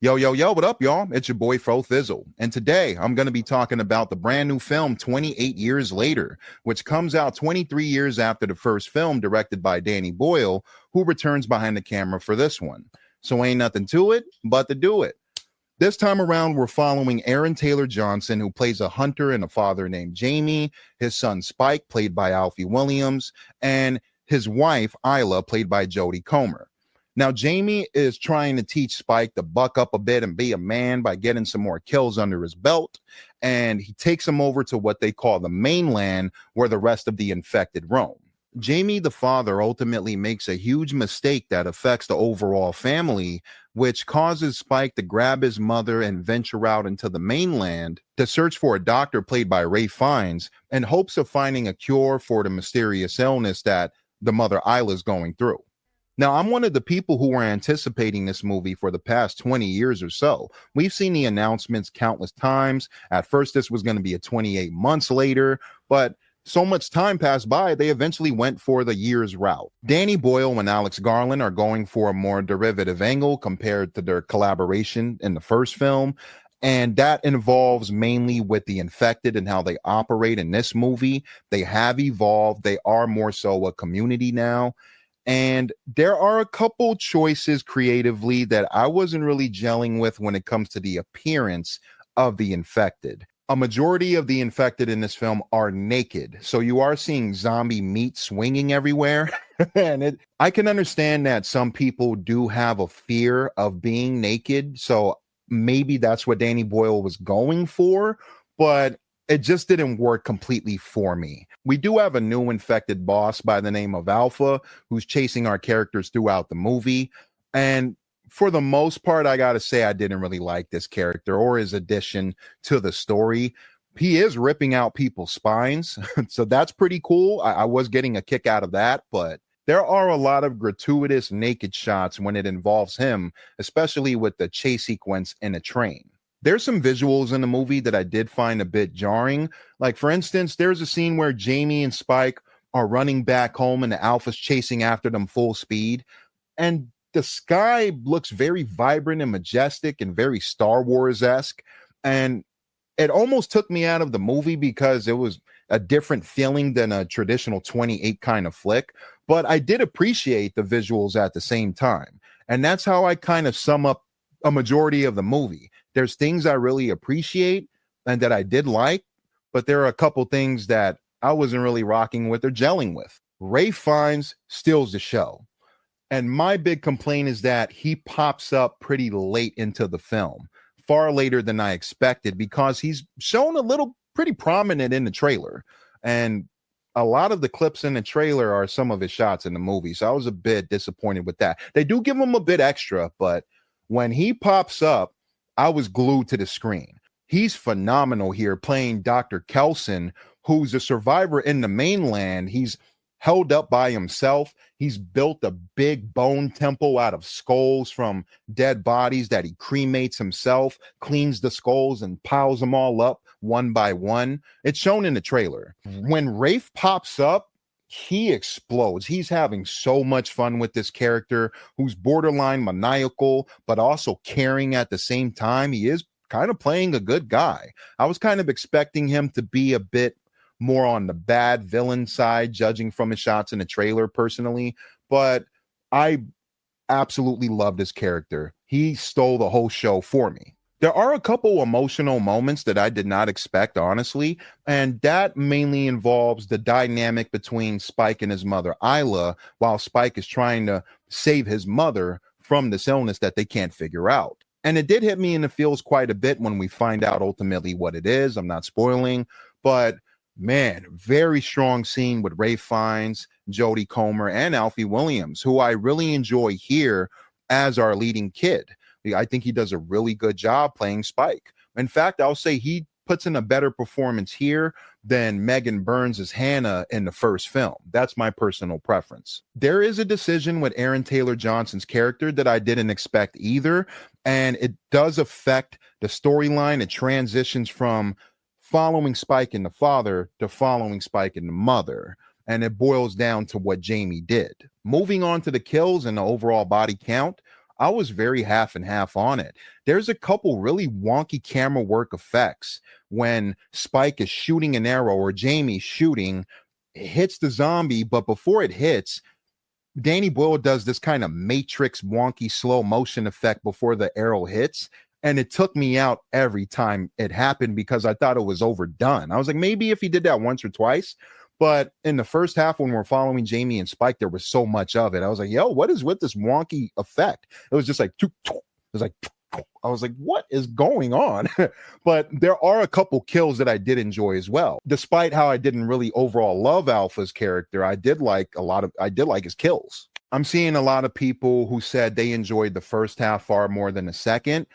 Yo, what up, y'all? It's your boy Fro Thizzle, and today I'm going to be talking about the brand new film 28 Years Later, which comes out 23 years after the first film, directed by Danny Boyle, who returns behind the camera for this one. So ain't nothing to it but to do it. This time around, we're following Aaron Taylor Johnson, who plays a hunter and a father named Jamie, his son Spike, played by Alfie Williams, and his wife, Isla, played by Jodie Comer. Now, Jamie is trying to teach Spike to buck up a bit and be a man by getting some more kills under his belt, and he takes him over to what they call the mainland, where the rest of the infected roam. Jamie, the father, ultimately makes a huge mistake that affects the overall family, which causes Spike to grab his mother and venture out into the mainland to search for a doctor played by Ralph Fiennes in hopes of finding a cure for the mysterious illness that the mother Isla's going through. Now, I'm one of the people who were anticipating this movie for the past 20 years or so. We've seen the announcements countless times. At first, this was going to be a 28 months later, but so much time passed by, they eventually went for the years route. Danny Boyle and Alex Garland are going for a more derivative angle compared to their collaboration in the first film. And that involves mainly with the infected and how they operate in this movie. They have evolved. They are more so a community now. And there are a couple choices creatively that I wasn't really gelling with when it comes to the appearance of the infected. A majority of the infected in this film are naked. So you are seeing zombie meat swinging everywhere. And I can understand that some people do have a fear of being naked. So maybe that's what Danny Boyle was going for. But it just didn't work completely for me. We do have a new infected boss by the name of Alpha, who's chasing our characters throughout the movie. And for the most part, I got to say, I didn't really like this character or his addition to the story. He is ripping out people's spines. So that's pretty cool. I was getting a kick out of that, but there are a lot of gratuitous naked shots when it involves him, especially with the chase sequence in a train. There's some visuals in the movie that I did find a bit jarring. Like, for instance, there's a scene where Jamie and Spike are running back home and the Alpha's chasing after them full speed. And the sky looks very vibrant and majestic and very Star Wars-esque. And it almost took me out of the movie because it was a different feeling than a traditional 28 kind of flick. But I did appreciate the visuals at the same time. And that's how I kind of sum up a majority of the movie. There's things I really appreciate and that I did like, but there are a couple things that I wasn't really rocking with or gelling with. Ralph Fiennes steals the show. And my big complaint is that he pops up pretty late into the film, far later than I expected, because he's shown a little pretty prominent in the trailer. And a lot of the clips in the trailer are some of his shots in the movie. So I was a bit disappointed with that. They do give him a bit extra, but when he pops up, I was glued to the screen. He's phenomenal here, playing Dr. Kelson, who's a survivor in the mainland. He's held up by himself. He's built a big bone temple out of skulls from dead bodies that he cremates himself, cleans the skulls and piles them all up one by one. It's shown in the trailer. When Rafe pops up, he explodes. He's having so much fun with this character who's borderline maniacal, but also caring at the same time. He is kind of playing a good guy. I was kind of expecting him to be a bit more on the bad villain side, judging from his shots in the trailer personally, but I absolutely love this character. He stole the whole show for me. There are a couple emotional moments that I did not expect, honestly, and that mainly involves the dynamic between Spike and his mother, Isla, while Spike is trying to save his mother from this illness that they can't figure out. And it did hit me in the feels quite a bit when we find out ultimately what it is. I'm not spoiling, but man, very strong scene with Ralph Fiennes, Jodie Comer, and Alfie Williams, who I really enjoy here as our leading kid. I think he does a really good job playing Spike. In fact, I'll say he puts in a better performance here than Megan Burns as Hannah in the first film. That's my personal preference. There is a decision with Aaron Taylor Johnson's character that I didn't expect either, and it does affect the storyline. It transitions from following Spike and the father to following Spike and the mother. and it boils down to what Jamie did. Moving on to the kills and the overall body count, I was very half and half on it. There's a couple really wonky camera work effects when Spike is shooting an arrow or Jamie's shooting, it hits the zombie, but before it hits, Danny Boyle does this kind of Matrix wonky slow motion effect before the arrow hits. And it took me out every time it happened because I thought it was overdone. I was like, maybe if he did that once or twice. But in the first half, when we're following Jamie and Spike, there was so much of it. I was like, yo, what is with this wonky effect? It was just like, it was like, I was like, what is going on? But there are a couple kills that I did enjoy as well. Despite how I didn't really overall love Alpha's character, I did like his kills. I'm seeing a lot of people who said they enjoyed the first half far more than the second.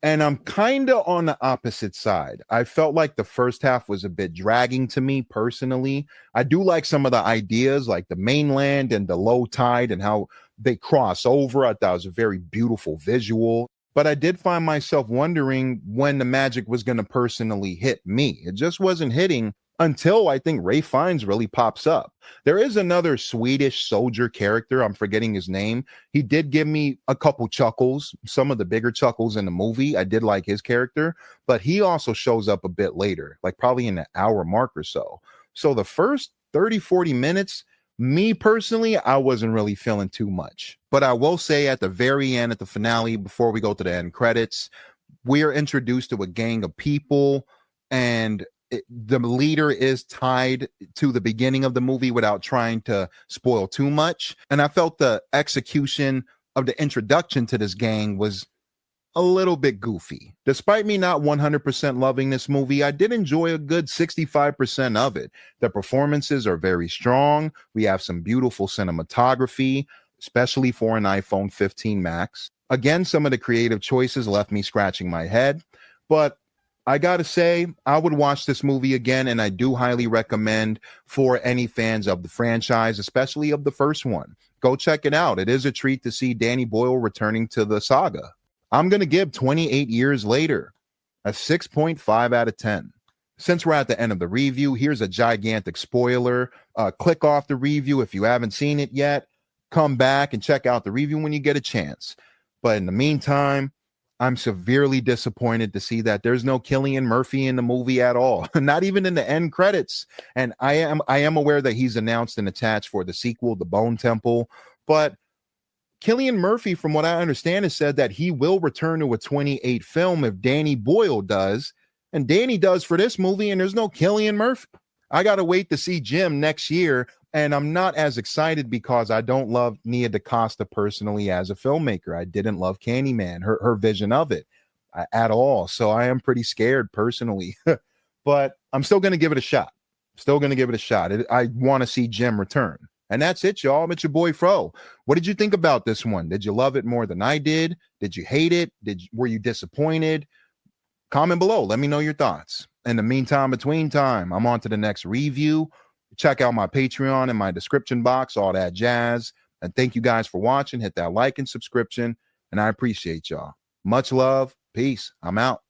And I'm kind of on the opposite side. I felt like the first half was a bit dragging to me personally. I do like some of the ideas, like the mainland and the low tide and how they cross over. I thought it was a very beautiful visual. But I did find myself wondering when the magic was going to personally hit me. It just wasn't hitting until I think Ray Fiennes really pops up. There is another Swedish soldier character. I'm forgetting his name. He did give me a couple chuckles, some of the bigger chuckles in the movie. I did like his character, but he also shows up a bit later, like probably in the hour mark or so. So the first 30, 40 minutes, me personally, I wasn't really feeling too much. But I will say at the very end, at the finale, before we go to the end credits, we are introduced to a gang of people, and the leader is tied to the beginning of the movie without trying to spoil too much. And I felt the execution of the introduction to this gang was a little bit goofy. Despite me not 100% loving this movie, I did enjoy a good 65% of it. The performances are very strong. We have some beautiful cinematography, especially for an iPhone 15 Max. Again, some of the creative choices left me scratching my head, but I gotta say, I would watch this movie again, and I do highly recommend for any fans of the franchise, especially of the first one. Go check it out. It is a treat to see Danny Boyle returning to the saga. I'm going to give 28 Years Later a 6.5 out of 10. Since we're at the end of the review, here's a gigantic spoiler. Click off the review if you haven't seen it yet. Come back and check out the review when you get a chance. But in the meantime, I'm severely disappointed to see that there's no Cillian Murphy in the movie at all, not even in the end credits. And I am aware that he's announced and attached for the sequel, The Bone Temple, but Cillian Murphy, from what I understand, has said that he will return to a 28 film if Danny Boyle does, and Danny does for this movie, and there's no Cillian Murphy. I got to wait to see Jim next year, and I'm not as excited because I don't love Nia DaCosta personally as a filmmaker. I didn't love Candyman, her vision of it at all. So I am pretty scared personally, but I'm still going to give it a shot. I want to see Jim return. And that's it, y'all. It's your boy Fro. What did you think about this one? Did you love it more than I did? Did you hate it? Were you disappointed? Comment below. Let me know your thoughts. In the meantime, between time, I'm on to the next review. Check out my Patreon in my description box, all that jazz. And thank you guys for watching. Hit that like and subscription. And I appreciate y'all. Much love. Peace. I'm out.